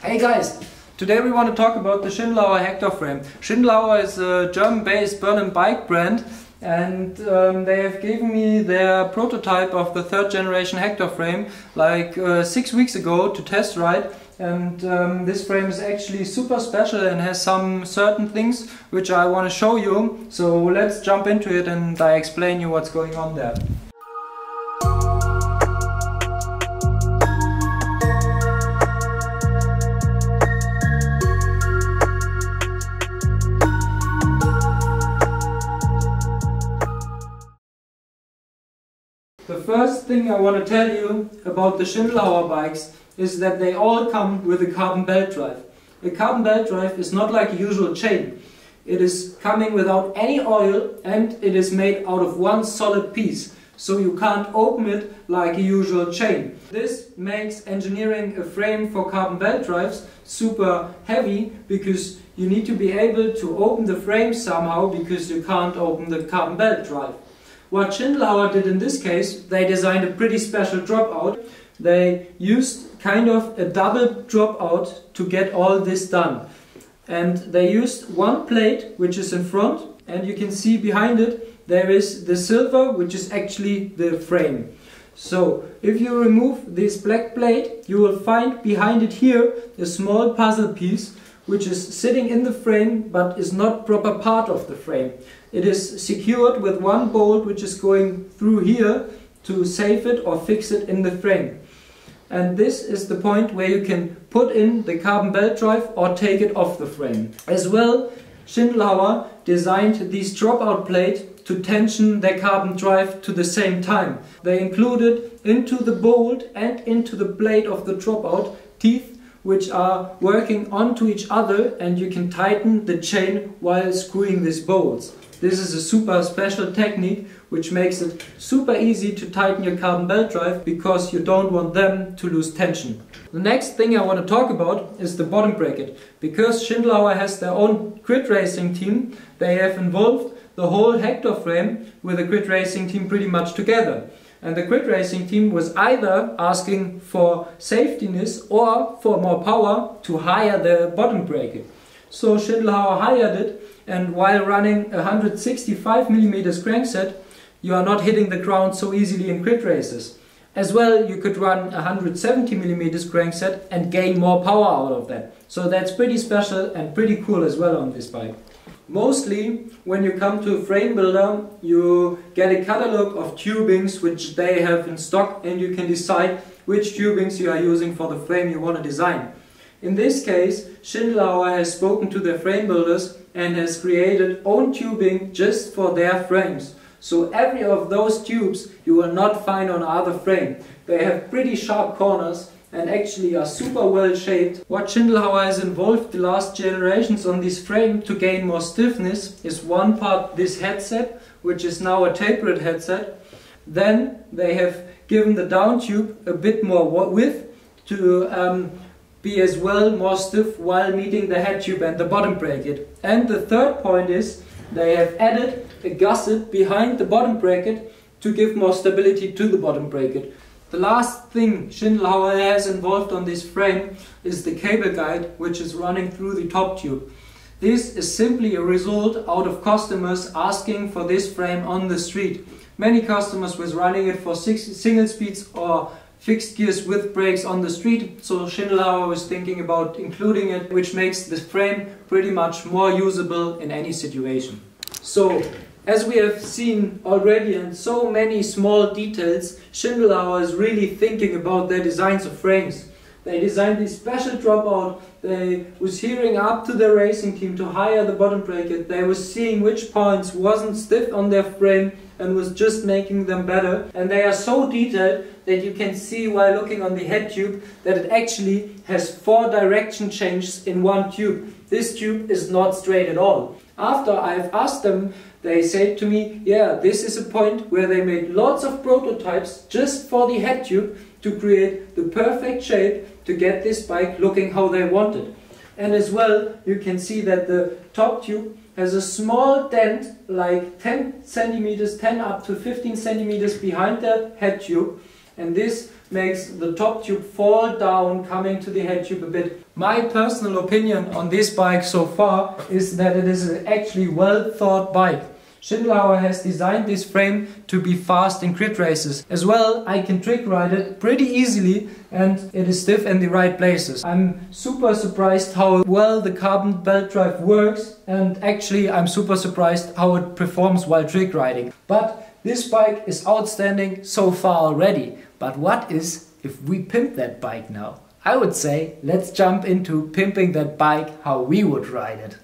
Hey guys, today we want to talk about the Schindelhauer Hektor frame. Schindelhauer is a German-based Berlin bike brand, and they have given me their prototype of the third generation Hektor frame like 6 weeks ago to test ride. And this frame is actually super special and has some certain things which I want to show you. So let's jump into it and I explain you what's going on there. The first thing I want to tell you about the Schindelhauer bikes is that they all come with a carbon belt drive. A carbon belt drive is not like a usual chain. It is coming without any oil and it is made out of one solid piece, so you can't open it like a usual chain. This makes engineering a frame for carbon belt drives super heavy, because you need to be able to open the frame somehow, because you can't open the carbon belt drive. What Schindelhauer did in this case, they designed a pretty special dropout. They used kind of a double dropout to get all this done. And they used one plate which is in front, and you can see behind it there is the silver, which is actually the frame. So if you remove this black plate, you will find behind it here a small puzzle piece which is sitting in the frame but is not proper part of the frame. It is secured with one bolt which is going through here to save it or fix it in the frame. And this is the point where you can put in the carbon belt drive or take it off the frame. As well, Schindelhauer designed this dropout plate to tension their carbon drive to the same time. They included into the bolt and into the blade of the dropout teeth which are working onto each other, and you can tighten the chain while screwing these bolts. This is a super special technique which makes it super easy to tighten your carbon belt drive, because you don't want them to lose tension. The next thing I want to talk about is the bottom bracket. Because Schindelhauer has their own grid racing team, they have involved the whole Hektor frame with the grid racing team pretty much together. And the grid racing team was either asking for safetiness or for more power to higher the bottom bracket. So Schindelhauer hired it, and while running a 165mm crankset, you are not hitting the ground so easily in grid races. As well, you could run a 170mm crankset and gain more power out of that. So that's pretty special and pretty cool as well on this bike. Mostly, when you come to a frame builder, you get a catalog of tubings which they have in stock, and you can decide which tubings you are using for the frame you want to design. In this case, Schindelhauer has spoken to their frame builders and has created own tubing just for their frames. So every of those tubes you will not find on other frame. They have pretty sharp corners and actually are super well shaped. What Schindelhauer has involved the last generations on this frame to gain more stiffness is one part this headset, which is now a tapered headset. Then they have given the down tube a bit more width to be as well more stiff while meeting the head tube and the bottom bracket. And the third point is they have added a gusset behind the bottom bracket to give more stability to the bottom bracket. The last thing Schindelhauer has involved on this frame is the cable guide, which is running through the top tube. This is simply a result out of customers asking for this frame on the street. Many customers was running it for single speeds or fixed gears with brakes on the street, so Schindelhauer was thinking about including it, which makes this frame pretty much more usable in any situation. So, as we have seen already in so many small details, Schindelhauer is really thinking about their designs of frames. They designed this special dropout, they was hearing up to their racing team to higher the bottom bracket, they was seeing which points wasn't stiff on their frame and was just making them better. And they are so detailed that you can see while looking on the head tube that it actually has 4 direction changes in one tube. This tube is not straight at all. After I've asked them, they said to me, yeah, this is a point where they made lots of prototypes just for the head tube to create the perfect shape to get this bike looking how they wanted. And as well, you can see that the top tube has a small dent, like 10 centimeters, 10 up to 15 centimeters behind that head tube. and this makes the top tube fall down, coming to the head tube a bit. My personal opinion on this bike so far is that it is an actually well thought bike. Schindelhauer has designed this frame to be fast in crit races. As well, I can trick ride it pretty easily and it is stiff in the right places. I'm super surprised how well the carbon belt drive works, and actually I'm super surprised how it performs while trick riding. But this bike is outstanding so far already. But what is if we pimp that bike now? I would say let's jump into pimping that bike how we would ride it.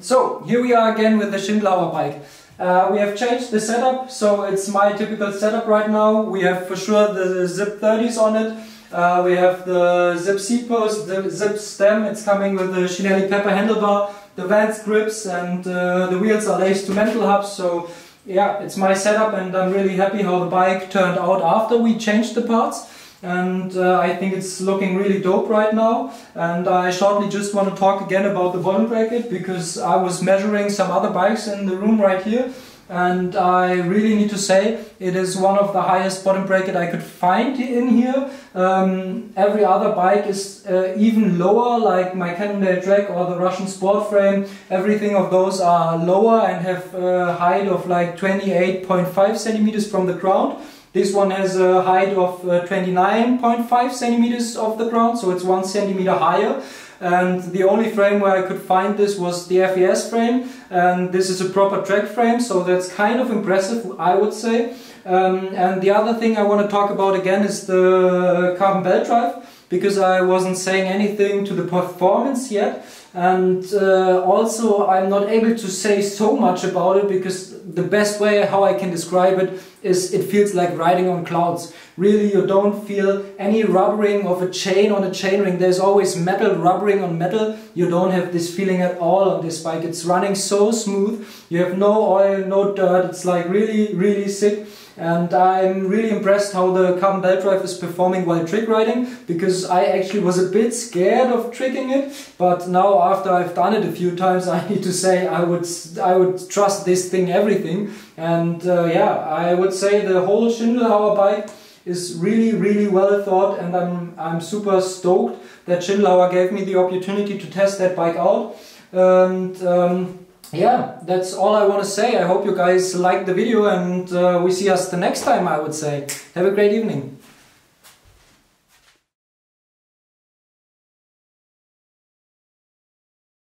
So here we are again with the Schindelhauer bike. We have changed the setup, so it's my typical setup right now. We have for sure the zip 30s on it. We have the zip seat post, the zip stem. It's coming with the Schindelhauer Pepper handlebar, the Vans grips, and the wheels are laced to mantle hubs. So yeah, it's my setup, and I'm really happy how the bike turned out after we changed the parts. And I think it's looking really dope right now. And I shortly just want to talk again about the bottom bracket, because I was measuring some other bikes in the room right here, and I really need to say it is one of the highest bottom bracket I could find in here. Every other bike is even lower, like my Cannondale Track or the Russian Sport Frame. Everything of those are lower and have a height of like 28.5 centimeters from the ground. This one has a height of 29.5 centimeters off the ground, so it's 1 centimeter higher. And the only frame where I could find this was the FES frame, and this is a proper track frame, so that's kind of impressive, I would say. And the other thing I want to talk about again is the carbon belt drive, because I wasn't saying anything to the performance yet. And also I'm not able to say so much about it, because the best way how I can describe it is it feels like riding on clouds. Really, you don't feel any rubbering of a chain on a chainring. There's always metal rubbering on metal. You don't have this feeling at all on this bike. It's running so smooth. You have no oil, no dirt. It's like really, really sick. And I'm really impressed how the carbon belt drive is performing while trick riding, because I actually was a bit scared of tricking it, but now after I've done it a few times, I need to say I would trust this thing everything. And yeah, I would say the whole Schindelhauer bike is really, really well thought, and I'm super stoked that Schindelhauer gave me the opportunity to test that bike out. And yeah, that's all I want to say. I hope you guys liked the video, and we see us the next time, I would say. Have a great evening.